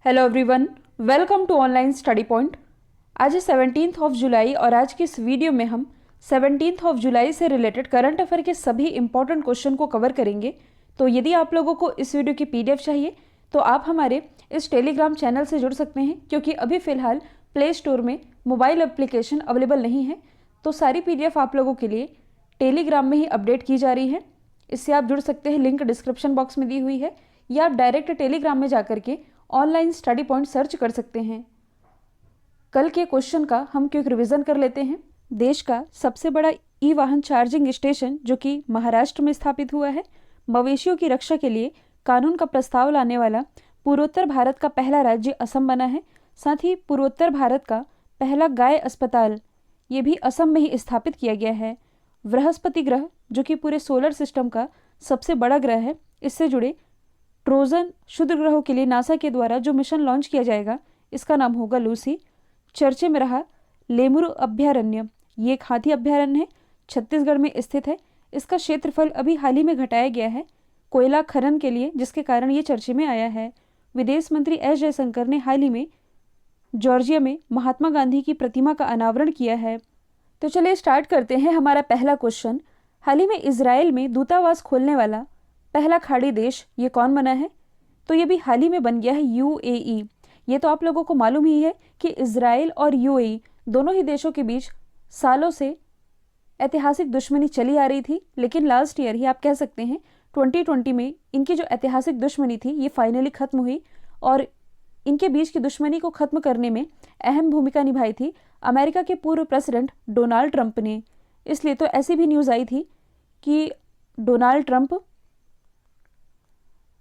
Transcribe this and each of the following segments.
Hello everyone, welcome to online study point. आज है 17 of July और आज की इस वीडियो में हम 17 ऑफ जुलाई से रिलेटेड करंट अफेयर के सभी इंपॉर्टेंट क्वेश्चन को कवर करेंगे। तो यदि आप लोगों को इस वीडियो की पीडीएफ चाहिए तो आप हमारे इस टेलीग्राम चैनल से जुड़ सकते हैं, क्योंकि अभी फ़िलहाल प्ले स्टोर में मोबाइल एप्लीकेशन अवेलेबल नहीं है। तो सारी पीडीएफ आप लोगों के लिए टेलीग्राम में ही अपडेट की जा रही है। इससे आप जुड़ सकते हैं, लिंक डिस्क्रिप्शन बॉक्स में दी हुई है, या आप डायरेक्ट टेलीग्राम में जाकर के ऑनलाइन स्टडी पॉइंट सर्च कर सकते हैं। कल के क्वेश्चन का हम क्विक रिवीजन कर लेते हैं। देश का सबसे बड़ा ई वाहन चार्जिंग स्टेशन जो कि महाराष्ट्र में स्थापित हुआ है। मवेशियों की रक्षा के लिए कानून का प्रस्ताव लाने वाला पूर्वोत्तर भारत का पहला राज्य असम बना है। साथ ही पूर्वोत्तर भारत का पहला गाय अस्पताल ये भी असम में ही स्थापित किया गया है। बृहस्पति ग्रह जो कि पूरे सोलर सिस्टम का सबसे बड़ा ग्रह है, इससे जुड़े ट्रोजन क्षुद्र ग्रहों के लिए नासा के द्वारा जो मिशन लॉन्च किया जाएगा इसका नाम होगा लूसी। चर्चे में रहा लेमुरु अभ्यारण्य, ये एक हाथी अभ्यारण्य है, छत्तीसगढ़ में स्थित है। इसका क्षेत्रफल अभी हाल ही में घटाया गया है कोयला खनन के लिए, जिसके कारण ये चर्चे में आया है। विदेश मंत्री एस जयशंकर ने हाल ही में जॉर्जिया में महात्मा गांधी की प्रतिमा का अनावरण किया है। तो चलिए स्टार्ट करते हैं हमारा पहला क्वेश्चन। हाल ही में इजराइल में दूतावास खोलने वाला पहला खाड़ी देश ये कौन बना है? तो ये भी हाल ही में बन गया है यूएई। ये तो आप लोगों को मालूम ही है कि इजराइल और यूएई दोनों ही देशों के बीच सालों से ऐतिहासिक दुश्मनी चली आ रही थी, लेकिन लास्ट ईयर ही आप कह सकते हैं 2020 में इनकी जो ऐतिहासिक दुश्मनी थी ये फाइनली खत्म हुई। और इनके बीच की दुश्मनी को खत्म करने में अहम भूमिका निभाई थी अमेरिका के पूर्व प्रेसिडेंट डोनाल्ड ट्रंप ने। इसलिए तो ऐसी भी न्यूज़ आई थी कि डोनाल्ड ट्रंप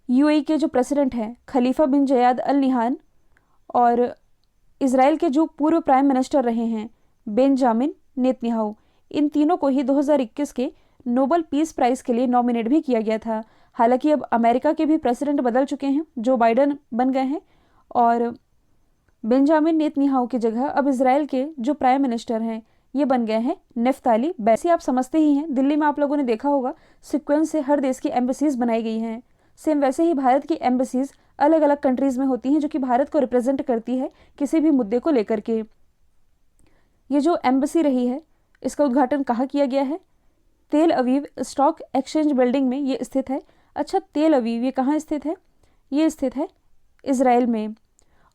यूएई के जो प्रेसिडेंट हैं खलीफा बिन जयाद अल निहान और इजराइल के जो पूर्व प्राइम मिनिस्टर रहे हैं बेंजामिन नेतन्याहू, इन तीनों को ही 2021 के नोबेल पीस प्राइज़ के लिए नॉमिनेट भी किया गया था। हालांकि अब अमेरिका के भी प्रेसिडेंट बदल चुके हैं, जो बाइडन बन गए हैं, और बेंजामिन नेतन्याहू की जगह अब इजराइल के जो प्राइम मिनिस्टर हैं ये बन गए हैं नेफ्ताली बेनेट। आप समझते ही हैं, दिल्ली में आप लोगों ने देखा होगा सिक्वेंस से हर देश की एम्बेसीज बनाई गई हैं। सेम वैसे ही भारत की एम्बेसीज अलग अलग कंट्रीज़ में होती हैं जो कि भारत को रिप्रेजेंट करती है किसी भी मुद्दे को लेकर के। ये जो एम्बेसी रही है इसका उद्घाटन कहाँ किया गया है? तेल अवीव स्टॉक एक्सचेंज बिल्डिंग में ये स्थित है। अच्छा, तेल अवीव ये कहाँ स्थित है? ये स्थित है इजराइल में,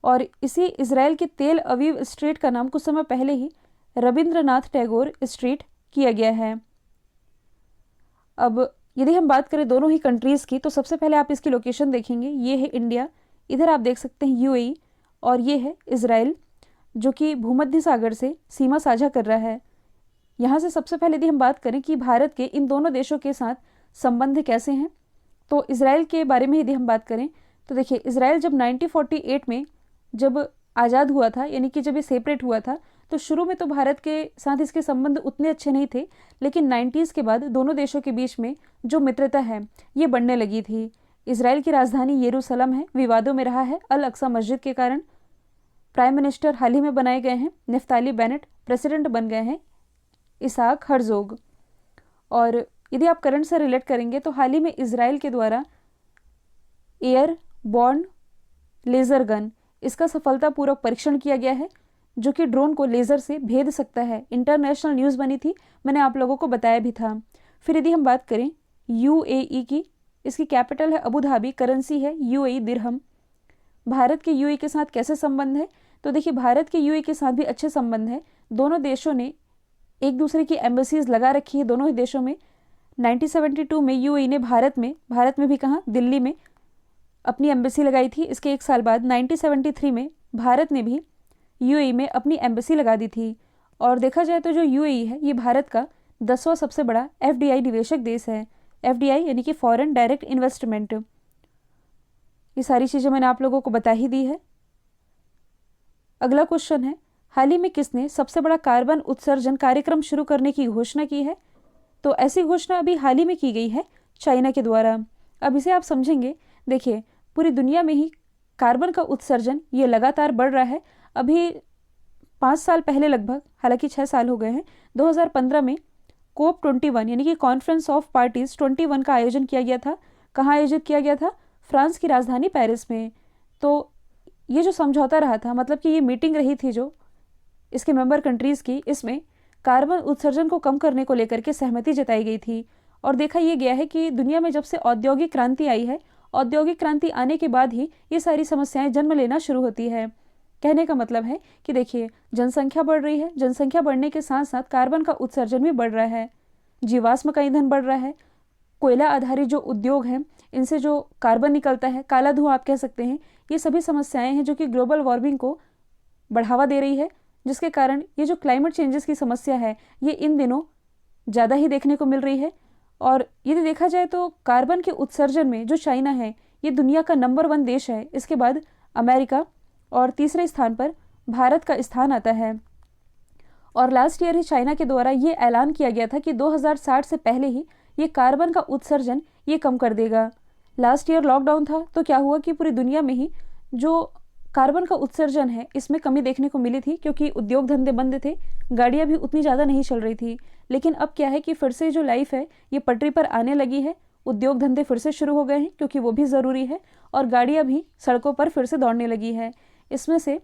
और इसी इजराइल के तेल अवीव स्ट्रीट का नाम कुछ समय पहले ही रविंद्रनाथ टैगोर स्ट्रीट किया गया है। अब यदि हम बात करें दोनों ही कंट्रीज़ की, तो सबसे पहले आप इसकी लोकेशन देखेंगे, ये है इंडिया, इधर आप देख सकते हैं यूएई, और ये है इजराइल जो कि भूमध्य सागर से सीमा साझा कर रहा है। यहाँ से सबसे पहले यदि हम बात करें कि भारत के इन दोनों देशों के साथ संबंध कैसे हैं, तो इजराइल के बारे में यदि हम बात करें तो देखिए, इजराइल जब 1948 में जब आज़ाद हुआ था, यानी कि जब ये सेपरेट हुआ था, तो शुरू में तो भारत के साथ इसके संबंध उतने अच्छे नहीं थे, लेकिन 90s के बाद दोनों देशों के बीच में जो मित्रता है ये बढ़ने लगी थी। इजराइल की राजधानी यरूशलेम है, विवादों में रहा है अल अक्सा मस्जिद के कारण। प्राइम मिनिस्टर हाल ही में बनाए गए हैं नेफ्ताली बेनेट, प्रेसिडेंट बन गए हैं इसाक हर्जोग। और यदि आप करंट से रिलेट करेंगे तो हाल ही में इजराइल के द्वारा एयर बॉर्न लेज़र गन, इसका सफलतापूर्वक परीक्षण किया गया है जो कि ड्रोन को लेज़र से भेद सकता है। इंटरनेशनल न्यूज़ बनी थी, मैंने आप लोगों को बताया भी था। फिर यदि हम बात करें यूएई की, इसकी कैपिटल है अबू धाबी, करेंसी है यूएई दिरहम। भारत के यूएई के साथ कैसे संबंध है? तो देखिए, भारत के यूएई के साथ भी अच्छे संबंध है। दोनों देशों ने एक दूसरे की एम्बेसीज लगा रखी है दोनों ही देशों में। 1972 में यूएई ने भारत में भी कहाँ, दिल्ली में अपनी एम्बेसी लगाई थी। इसके एक साल बाद 1973 में भारत ने भी यूएई में अपनी एम्बेसी लगा दी थी। और देखा जाए तो जो यूएई है ये भारत का 10वां सबसे बड़ा एफडीआई निवेशक देश है। एफडीआई यानी कि फॉरेन डायरेक्ट इन्वेस्टमेंट। ये सारी चीज़ें मैंने आप लोगों को बता ही दी है। अगला क्वेश्चन है, हाल ही में किसने सबसे बड़ा कार्बन उत्सर्जन कार्यक्रम शुरू करने की घोषणा की है? तो ऐसी घोषणा अभी हाल ही में की गई है चाइना के द्वारा। अब इसे आप समझेंगे, देखिए पूरी दुनिया में ही कार्बन का उत्सर्जन ये लगातार बढ़ रहा है। अभी 5 साल पहले लगभग, हालांकि 6 साल हो गए हैं, 2015 में COP 21 यानी कि कॉन्फ्रेंस ऑफ पार्टीज 21 का आयोजन किया गया था। कहाँ आयोजित किया गया था? फ्रांस की राजधानी पेरिस में। तो ये जो समझौता रहा था, मतलब कि ये मीटिंग रही थी जो इसके मेंबर कंट्रीज़ की, इसमें कार्बन उत्सर्जन को कम करने को लेकर के सहमति जताई गई थी। और देखा ये गया है कि दुनिया में जब से औद्योगिक क्रांति आई है, औद्योगिक क्रांति आने के बाद ही ये सारी समस्याएं जन्म लेना शुरू होती है। कहने का मतलब है कि देखिए, जनसंख्या बढ़ रही है, जनसंख्या बढ़ने के साथ साथ कार्बन का उत्सर्जन भी बढ़ रहा है, जीवाश्म का ईंधन बढ़ रहा है, कोयला आधारित जो उद्योग हैं इनसे जो कार्बन निकलता है, काला धुआं आप कह सकते हैं, ये सभी समस्याएं हैं जो कि ग्लोबल वार्मिंग को बढ़ावा दे रही है, जिसके कारण ये जो क्लाइमेट चेंजेस की समस्या है ये इन दिनों ज़्यादा ही देखने को मिल रही है। और यदि देखा जाए तो कार्बन के उत्सर्जन में जो चाइना है ये दुनिया का नंबर 1 देश है, इसके बाद अमेरिका और तीसरे स्थान पर भारत का स्थान आता है। और लास्ट ईयर ही चाइना के द्वारा ये ऐलान किया गया था कि 2060 से पहले ही ये कार्बन का उत्सर्जन ये कम कर देगा। लास्ट ईयर लॉकडाउन था तो क्या हुआ कि पूरी दुनिया में ही जो कार्बन का उत्सर्जन है इसमें कमी देखने को मिली थी, क्योंकि उद्योग धंधे बंद थे, गाड़ियाँ भी उतनी ज़्यादा नहीं चल रही थी। लेकिन अब क्या है कि फिर से जो लाइफ है ये पटरी पर आने लगी है, उद्योग धंधे फिर से शुरू हो गए हैं क्योंकि वो भी ज़रूरी है, और गाड़ियाँ भी सड़कों पर फिर से दौड़ने लगी है। इसमें से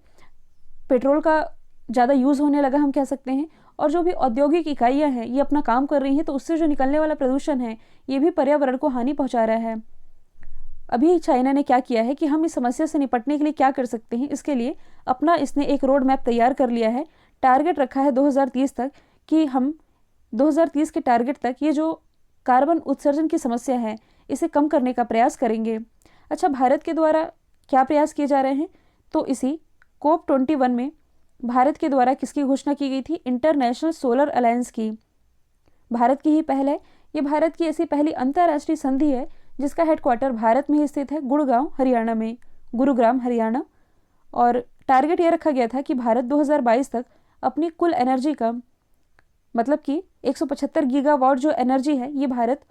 पेट्रोल का ज़्यादा यूज़ होने लगा हम कह सकते हैं, और जो भी औद्योगिक इकाइयाँ हैं ये अपना काम कर रही हैं, तो उससे जो निकलने वाला प्रदूषण है ये भी पर्यावरण को हानि पहुँचा रहा है। अभी चाइना ने क्या किया है कि हम इस समस्या से निपटने के लिए क्या कर सकते हैं, इसके लिए अपना इसने एक रोड मैप तैयार कर लिया है। टारगेट रखा है 2030 तक कि हम 2030 के टारगेट तक ये जो कार्बन उत्सर्जन की समस्या है इसे कम करने का प्रयास करेंगे। अच्छा, भारत के द्वारा क्या प्रयास किए जा रहे हैं, तो इसी COP21 में भारत के द्वारा किसकी घोषणा की गई थी, इंटरनेशनल सोलर अलायंस की। भारत की ही पहल है, ये भारत की ऐसी पहली अंतर्राष्ट्रीय संधि है जिसका हेडक्वार्टर भारत में ही स्थित है, गुड़गांव हरियाणा में, गुरुग्राम हरियाणा। और टारगेट ये रखा गया था कि भारत 2022 तक अपनी कुल एनर्जी का मतलब कि 175 गीगावाट जो एनर्जी है ये भारत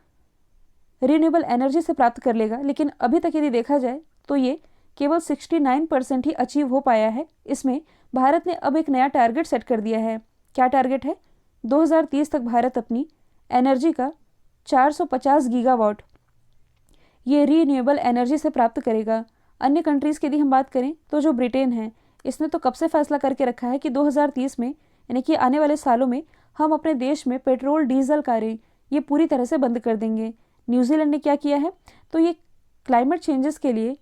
रिन्यूएबल एनर्जी से प्राप्त कर लेगा। लेकिन अभी तक यदि देखा जाए तो ये केवल 69% ही अचीव हो पाया है। इसमें भारत ने अब एक नया टारगेट सेट कर दिया है। क्या टारगेट है, 2030 तक भारत अपनी एनर्जी का 450 गीगावाट ये रीन्यूएबल एनर्जी से प्राप्त करेगा। अन्य कंट्रीज़ की यदि हम बात करें तो जो ब्रिटेन है इसने तो कब से फैसला करके रखा है कि 2030 में यानी कि आने वाले सालों में हम अपने देश में पेट्रोल डीजल कारें ये पूरी तरह से बंद कर देंगे। न्यूजीलैंड ने क्या किया है, तो ये क्लाइमेट चेंजेस के लिए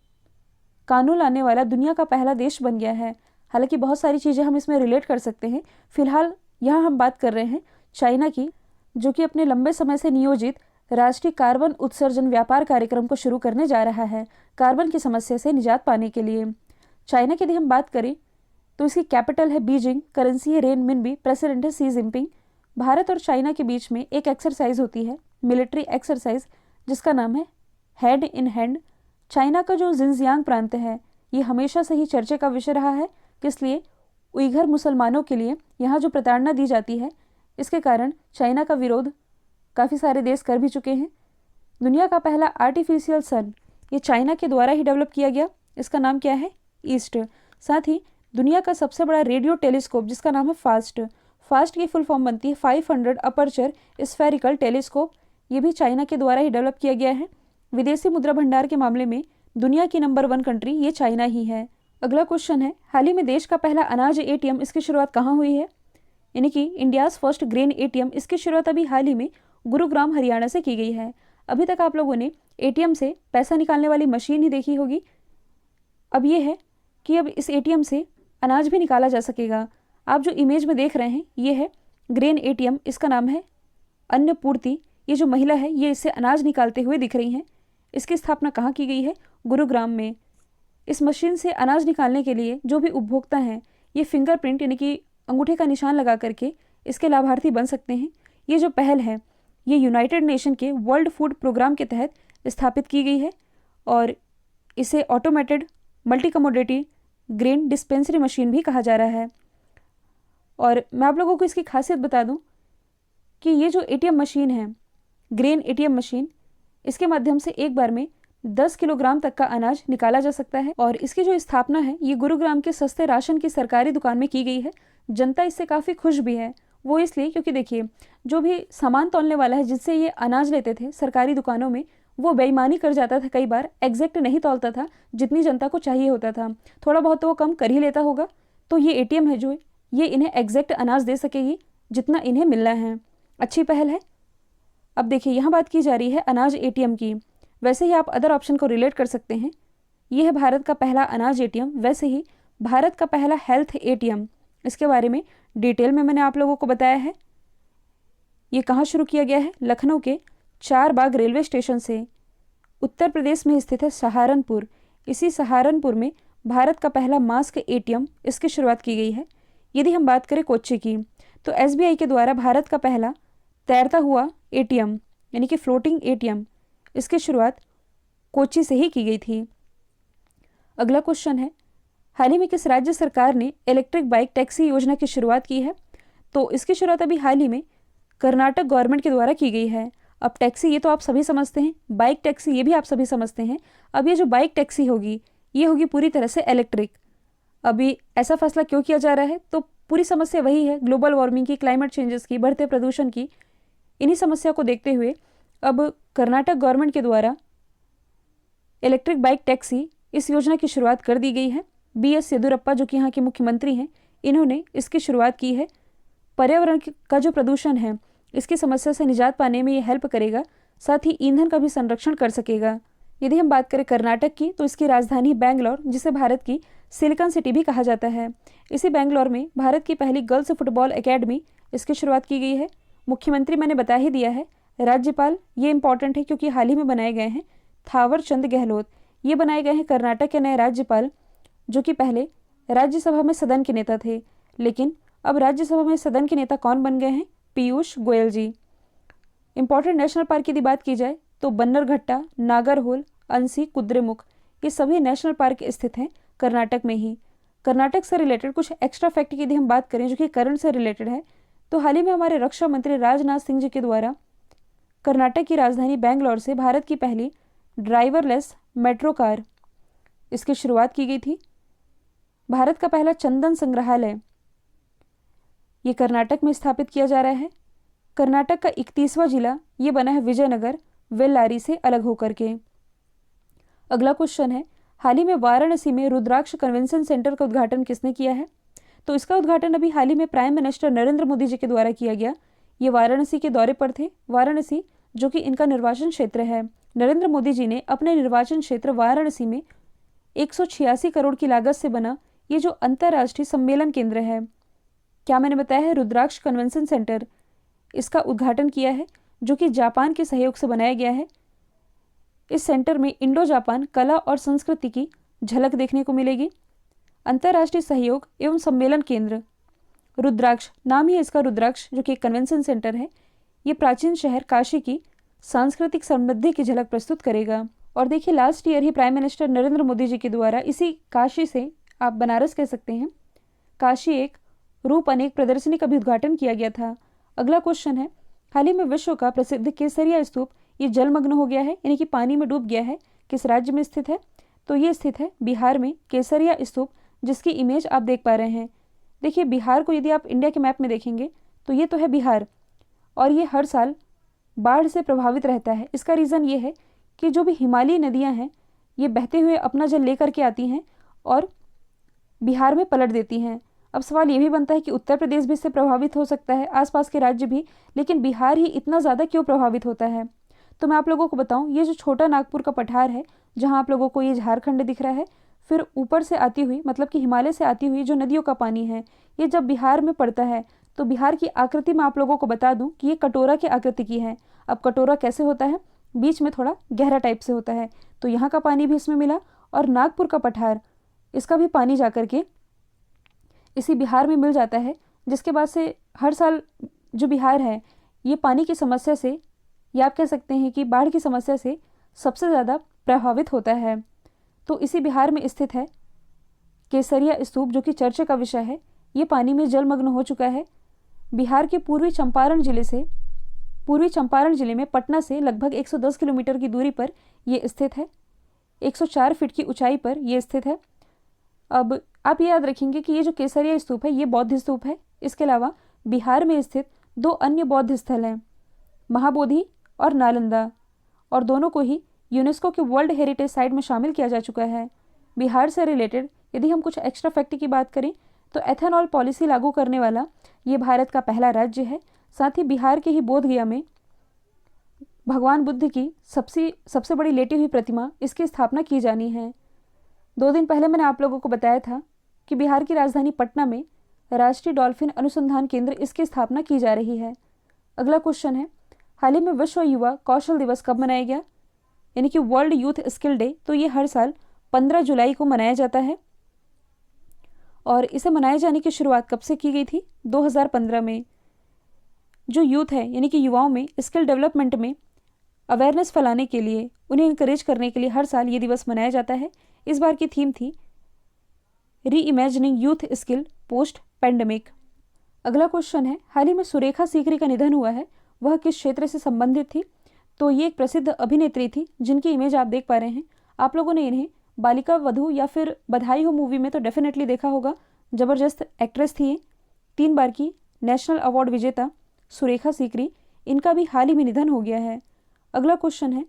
कानून लाने वाला दुनिया का पहला देश बन गया है। हालांकि बहुत सारी चीज़ें हम इसमें रिलेट कर सकते हैं। फिलहाल यहाँ हम बात कर रहे हैं चाइना की, जो कि अपने लंबे समय से नियोजित राष्ट्रीय कार्बन उत्सर्जन व्यापार कार्यक्रम को शुरू करने जा रहा है कार्बन की समस्या से निजात पाने के लिए। चाइना की यदि हम बात करें तो इसकी कैपिटल है बीजिंग, करेंसी है रेनमिनबी, प्रेसिडेंट है शी जिनपिंग। भारत और चाइना के बीच में एक एक्सरसाइज होती है, मिलिट्री एक्सरसाइज, जिसका नाम है हैंड इन हैंड। चाइना का जो जिनजियांग प्रांत है ये हमेशा से ही चर्चे का विषय रहा है, इसलिए उइघर मुसलमानों के लिए यहाँ जो प्रताड़ना दी जाती है इसके कारण चाइना का विरोध काफ़ी सारे देश कर भी चुके हैं। दुनिया का पहला आर्टिफिशियल सन ये चाइना के द्वारा ही डेवलप किया गया, इसका नाम क्या है, ईस्ट। साथ ही दुनिया का सबसे बड़ा रेडियो टेलीस्कोप जिसका नाम है फास्ट, फास्ट की फुल फॉर्म बनती है 500 अपर्चर स्फेरिकल टेलीस्कोप, ये भी चाइना के द्वारा ही डेवलप किया गया है। विदेशी मुद्रा भंडार के मामले में दुनिया की नंबर 1 कंट्री ये चाइना ही है। अगला क्वेश्चन है, हाल ही में देश का पहला अनाज एटीएम इसकी शुरुआत कहाँ हुई है, यानी कि इंडियाज़ फर्स्ट ग्रेन एटीएम, इसकी शुरुआत अभी हाल ही में गुरुग्राम हरियाणा से की गई है। अभी तक आप लोगों ने एटीएम से पैसा निकालने वाली मशीन ही देखी होगी, अब ये है कि अब इस एटीएम से अनाज भी निकाला जा सकेगा। आप जो इमेज में देख रहे हैं ये है ग्रेन एटीएम, इसका नाम है अन्नपूर्ति। ये जो महिला है ये इससे अनाज निकालते हुए दिख रही हैं। इसकी स्थापना कहाँ की गई है, गुरुग्राम में। इस मशीन से अनाज निकालने के लिए जो भी उपभोक्ता हैं ये फिंगरप्रिंट यानी कि अंगूठे का निशान लगा करके इसके लाभार्थी बन सकते हैं। ये जो पहल है ये यूनाइटेड नेशन के वर्ल्ड फूड प्रोग्राम के तहत स्थापित की गई है और इसे automated multi commodity grain dispensary machine भी कहा जा रहा है। और मैं आप लोगों को इसकी खासियत बता दूं कि ये जो एटीएम मशीन है, ग्रेन एटीएम मशीन, इसके माध्यम से एक बार में 10 किलोग्राम तक का अनाज निकाला जा सकता है। और इसकी जो स्थापना है ये गुरुग्राम के सस्ते राशन की सरकारी दुकान में की गई है। जनता इससे काफ़ी खुश भी है, वो इसलिए क्योंकि देखिए जो भी सामान तौलने वाला है जिससे ये अनाज लेते थे सरकारी दुकानों में, वो बेईमानी कर जाता था, कई बार एग्जैक्ट नहीं तौलता था जितनी जनता को चाहिए होता था, थोड़ा बहुत तो वो कम कर ही लेता होगा। तो ये एटीएम है जो ये इन्हें एग्जैक्ट अनाज दे सकेगी जितना इन्हें मिलना है। अच्छी पहल है। अब देखिए यहाँ बात की जा रही है अनाज एटीएम की, वैसे ही आप अदर ऑप्शन को रिलेट कर सकते हैं। यह है भारत का पहला अनाज एटीएम, वैसे ही भारत का पहला हेल्थ एटीएम, इसके बारे में डिटेल में मैंने आप लोगों को बताया है। ये कहाँ शुरू किया गया है? लखनऊ के चार बाग रेलवे स्टेशन से। उत्तर प्रदेश में स्थित है सहारनपुर, इसी सहारनपुर में भारत का पहला मास्क एटीएम, इसकी शुरुआत की गई है। यदि हम बात करें कोच्चि की, तो एसबीआई के द्वारा भारत का पहला तैरता हुआ एटीएम यानी कि फ्लोटिंग एटीएम, इसकी शुरुआत कोच्चि से ही की गई थी। अगला क्वेश्चन है, हाल ही में किस राज्य सरकार ने इलेक्ट्रिक बाइक टैक्सी योजना की शुरुआत की है? तो इसकी शुरुआत अभी हाल ही में कर्नाटक गवर्नमेंट के द्वारा की गई है। अब टैक्सी ये तो आप सभी समझते हैं, बाइक टैक्सी ये भी आप सभी समझते हैं। अब ये जो बाइक टैक्सी होगी ये होगी पूरी तरह से इलेक्ट्रिक। अभी ऐसा फैसला क्यों किया जा रहा है? तो पूरी समस्या वही है, ग्लोबल वार्मिंग की, क्लाइमेट चेंजेस की, बढ़ते प्रदूषण की। इन्हीं समस्या को देखते हुए अब कर्नाटक गवर्नमेंट के द्वारा इलेक्ट्रिक बाइक टैक्सी इस योजना की शुरुआत कर दी गई है। BS येदियुरप्पा जो कि यहाँ के मुख्यमंत्री हैं, इन्होंने इसकी शुरुआत की है। पर्यावरण का जो प्रदूषण है इसकी समस्या से निजात पाने में ये हेल्प करेगा, साथ ही ईंधन का भी संरक्षण कर सकेगा। यदि हम बात करें कर्नाटक की, तो इसकी राजधानी बैंगलोर, जिसे भारत की सिलिकॉन सिटी भी कहा जाता है, इसी बैंगलोर में भारत की पहली गर्ल्स फुटबॉल एकेडमी, इसकी शुरुआत की गई है। मुख्यमंत्री मैंने बता ही दिया है। राज्यपाल ये इंपॉर्टेंट है क्योंकि हाल ही में बनाए गए हैं, थावर चंद गहलोत, ये बनाए गए हैं कर्नाटक के नए राज्यपाल, जो कि पहले राज्यसभा में सदन के नेता थे, लेकिन अब राज्यसभा में सदन के नेता कौन बन गए हैं? पीयूष गोयल जी। इंपॉर्टेंट नेशनल पार्क की बात की जाए तो बन्नरघट्टा, नागरहोल, अंसी, कुद्रेमुख, ये सभी नेशनल पार्क स्थित हैं कर्नाटक में ही। कर्नाटक से रिलेटेड कुछ एक्स्ट्रा फैक्ट की यदि हम बात करें जो कि करंट से रिलेटेड है, तो हाल ही में हमारे रक्षा मंत्री राजनाथ सिंह जी के द्वारा कर्नाटक की राजधानी बैंगलोर से भारत की पहली ड्राइवरलेस मेट्रो कार, इसकी शुरुआत की गई थी। भारत का पहला चंदन संग्रहालय ये कर्नाटक में स्थापित किया जा रहा है। कर्नाटक का 31वां जिला ये बना है विजयनगर, वेल्लारी से अलग होकर के। अगला क्वेश्चन है, हाल ही में वाराणसी में रुद्राक्ष कन्वेंशन सेंटर का उद्घाटन किसने किया है? तो इसका उद्घाटन अभी हाल ही में प्राइम मिनिस्टर नरेंद्र मोदी जी के द्वारा किया गया। ये वाराणसी के दौरे पर थे। वाराणसी जो कि इनका निर्वाचन क्षेत्र है। नरेंद्र मोदी जी ने अपने निर्वाचन क्षेत्र वाराणसी में 186 करोड़ की लागत से बना ये जो अंतर्राष्ट्रीय सम्मेलन केंद्र है, क्या मैंने बताया है, रुद्राक्ष कन्वेंशन सेंटर, इसका उद्घाटन किया है, जो कि जापान के सहयोग से बनाया गया है। इस सेंटर में इंडो जापान कला और संस्कृति की झलक देखने को मिलेगी। अंतर्राष्ट्रीय सहयोग एवं सम्मेलन केंद्र, रुद्राक्ष नाम ही इसका, रुद्राक्ष जो कि एक कन्वेंशन सेंटर है, ये प्राचीन शहर काशी की सांस्कृतिक समृद्धि की झलक प्रस्तुत करेगा। और देखिए लास्ट ईयर ही प्राइम मिनिस्टर नरेंद्र मोदी जी के द्वारा इसी काशी से, आप बनारस कह सकते हैं, काशी एक रूप अनेक प्रदर्शनी का भी उद्घाटन किया गया था। अगला क्वेश्चन है, हाल ही में विश्व का प्रसिद्ध केसरिया स्तूप ये जलमग्न हो गया है, यानी कि पानी में डूब गया है, किस राज्य में स्थित है? तो ये स्थित है बिहार में, केसरिया स्तूप, जिसकी इमेज आप देख पा रहे हैं। देखिए बिहार को यदि आप इंडिया के मैप में देखेंगे तो ये तो है बिहार, और ये हर साल बाढ़ से प्रभावित रहता है। इसका रीज़न ये है कि जो भी हिमालयी नदियाँ हैं ये बहते हुए अपना जल लेकर के आती हैं और बिहार में पलट देती हैं। अब सवाल ये भी बनता है कि उत्तर प्रदेश भी इससे प्रभावित हो सकता है, आसपास के राज्य भी, लेकिन बिहार ही इतना ज़्यादा क्यों प्रभावित होता है? तो मैं आप लोगों को बताऊं, ये जो छोटा नागपुर का पठार है, जहां आप लोगों को ये झारखंड दिख रहा है, फिर ऊपर से आती हुई, मतलब कि हिमालय से आती हुई जो नदियों का पानी है, ये जब बिहार में पड़ता है तो बिहार की आकृति मैं आप लोगों को बता दूं कि ये कटोरा की आकृति की है। अब कटोरा कैसे होता है? बीच में थोड़ा गहरा टाइप से होता है, तो यहाँ का पानी भी इसमें मिला, और नागपुर का पठार, इसका भी पानी जा करके इसी बिहार में मिल जाता है, जिसके बाद से हर साल जो बिहार है ये पानी की समस्या से, या आप कह सकते हैं कि बाढ़ की समस्या से सबसे ज़्यादा प्रभावित होता है। तो इसी बिहार में स्थित है केसरिया स्तूप, जो कि चर्चा का विषय है। ये पानी में जलमग्न हो चुका है। बिहार के पूर्वी चंपारण जिले में पटना से लगभग 110 किलोमीटर की दूरी पर ये स्थित है। 104 फीट की ऊंचाई पर यह स्थित है। अब आप ये याद रखेंगे कि ये जो केसरिया स्तूप है ये बौद्ध स्तूप है। इसके अलावा बिहार में स्थित दो अन्य बौद्ध स्थल हैं, महाबोधि और नालंदा, और दोनों को ही यूनेस्को के वर्ल्ड हेरिटेज साइट में शामिल किया जा चुका है। बिहार से रिलेटेड यदि हम कुछ एक्स्ट्रा फैक्ट की बात करें तो एथेनॉल पॉलिसी लागू करने वाला ये भारत का पहला राज्य है। साथ ही बिहार के ही बोधगया में भगवान बुद्ध की सबसे बड़ी लेटी हुई प्रतिमा इसकी स्थापना की जानी है। 2 दिन पहले मैंने आप लोगों को बताया था कि बिहार की राजधानी पटना में राष्ट्रीय डॉल्फिन अनुसंधान केंद्र इसकी स्थापना की जा रही है। अगला क्वेश्चन है, हाल ही में विश्व युवा कौशल दिवस कब मनाया गया, यानी कि वर्ल्ड यूथ स्किल डे। तो ये हर साल 15 जुलाई को मनाया जाता है और इसे मनाए जाने की शुरुआत कब से की गई थी? 2015 में। जो यूथ है यानी कि युवाओं में स्किल डेवलपमेंट में अवेयरनेस फैलाने के लिए, उन्हें इंकरेज करने के लिए हर साल ये दिवस मनाया जाता है। इस बार की थीम थी री imagining youth skill post pandemic. अगला क्वेश्चन है, हाल ही में सुरेखा सीकरी का निधन हुआ है, वह किस क्षेत्र से संबंधित थी? तो ये एक प्रसिद्ध अभिनेत्री थी जिनकी इमेज आप देख पा रहे हैं। आप लोगों ने इन्हें बालिका वधू या फिर बधाई हो मूवी में तो डेफिनेटली देखा होगा। ज़बरदस्त एक्ट्रेस थी ये, 3 बार की नेशनल अवार्ड विजेता सुरेखा सीकरी। इनका भी हाल ही में निधन हो गया है। अगला क्वेश्चन है,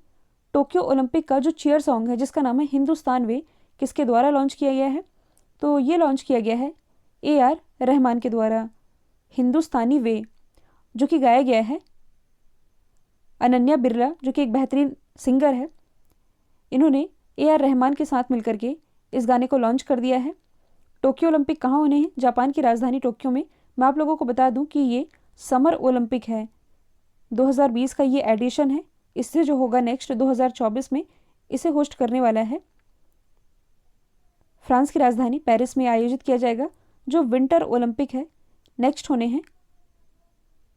टोक्यो ओलंपिक का जो चीयर सॉन्ग है जिसका नाम है हिंदुस्तान वे, किसके द्वारा लॉन्च किया गया है? तो ये लॉन्च किया गया है AR रहमान के द्वारा। हिंदुस्तानी वे जो कि गाया गया है अनन्या बिरला, जो कि एक बेहतरीन सिंगर है, इन्होंने AR रहमान के साथ मिलकर के इस गाने को लॉन्च कर दिया है। टोक्यो ओलंपिक कहाँ होने हैं? जापान की राजधानी टोक्यो में। मैं आप लोगों को बता दूं कि ये समर ओलंपिक है, 2020 का ये एडिशन है। इससे जो होगा नेक्स्ट 2024 में इसे होस्ट करने वाला है फ्रांस की राजधानी पेरिस में आयोजित किया जाएगा। जो विंटर ओलंपिक है नेक्स्ट होने हैं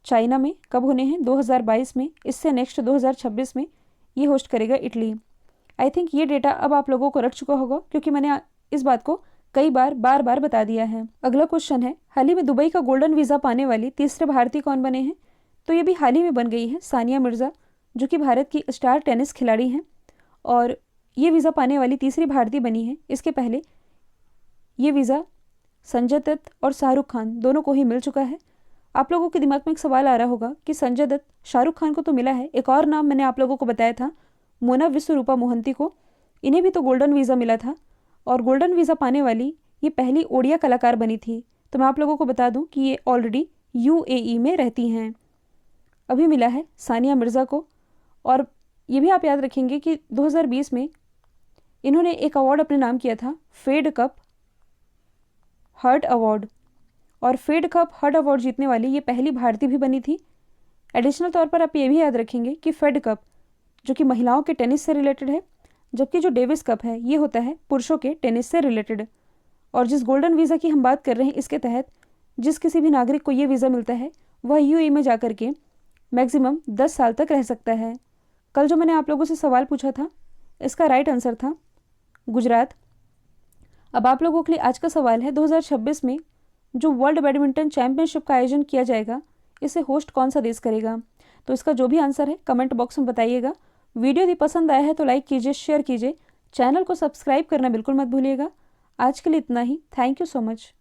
चाइना में। कब होने हैं? 2022 में। इससे नेक्स्ट 2026 में ये होस्ट करेगा इटली। आई थिंक ये डेटा अब आप लोगों को रट चुका होगा क्योंकि मैंने इस बात को कई बार बता दिया है। अगला क्वेश्चन है, हाल ही में दुबई का गोल्डन वीज़ा पाने वाली तीसरे भारतीय कौन बने हैं? तो ये भी हाल ही में बन गई है सानिया मिर्ज़ा, जो कि भारत की स्टार टेनिस खिलाड़ी हैं और ये वीज़ा पाने वाली तीसरी भारतीय बनी है। इसके पहले ये वीज़ा संजय दत्त और शाहरुख खान दोनों को ही मिल चुका है। आप लोगों के दिमाग में एक सवाल आ रहा होगा कि संजय दत्त शाहरुख खान को तो मिला है, एक और नाम मैंने आप लोगों को बताया था मोना विश्वरूपा मोहंती को, इन्हें भी तो गोल्डन वीज़ा मिला था और गोल्डन वीज़ा पाने वाली ये पहली ओडिया कलाकार बनी थी। तो मैं आप लोगों को बता दूं कि ये ऑलरेडी UAE में रहती हैं। अभी मिला है सानिया मिर्ज़ा को। और ये भी आप याद रखेंगे कि 2020 में इन्होंने एक अवार्ड अपने नाम किया था, फेड कप हर्ट अवार्ड, और फेड कप हर्ट अवार्ड जीतने वाली ये पहली भारतीय भी बनी थी। एडिशनल तौर पर आप ये भी याद रखेंगे कि फेड कप जो कि महिलाओं के टेनिस से रिलेटेड है, जबकि जो डेविस कप है ये होता है पुरुषों के टेनिस से रिलेटेड। और जिस गोल्डन वीज़ा की हम बात कर रहे हैं, इसके तहत जिस किसी भी नागरिक को ये वीज़ा मिलता है वह UAE में जाकर के मैक्सिमम 10 साल तक रह सकता है। कल जो मैंने आप लोगों से सवाल पूछा था इसका राइट आंसर था गुजरात। अब आप लोगों के लिए आज का सवाल है, 2026 में जो वर्ल्ड बैडमिंटन चैंपियनशिप का आयोजन किया जाएगा इसे होस्ट कौन सा देश करेगा? तो इसका जो भी आंसर है कमेंट बॉक्स में बताइएगा। वीडियो यदि पसंद आया है तो लाइक कीजिए, शेयर कीजिए, चैनल को सब्सक्राइब करना बिल्कुल मत भूलिएगा। आज के लिए इतना ही। Thank you so much.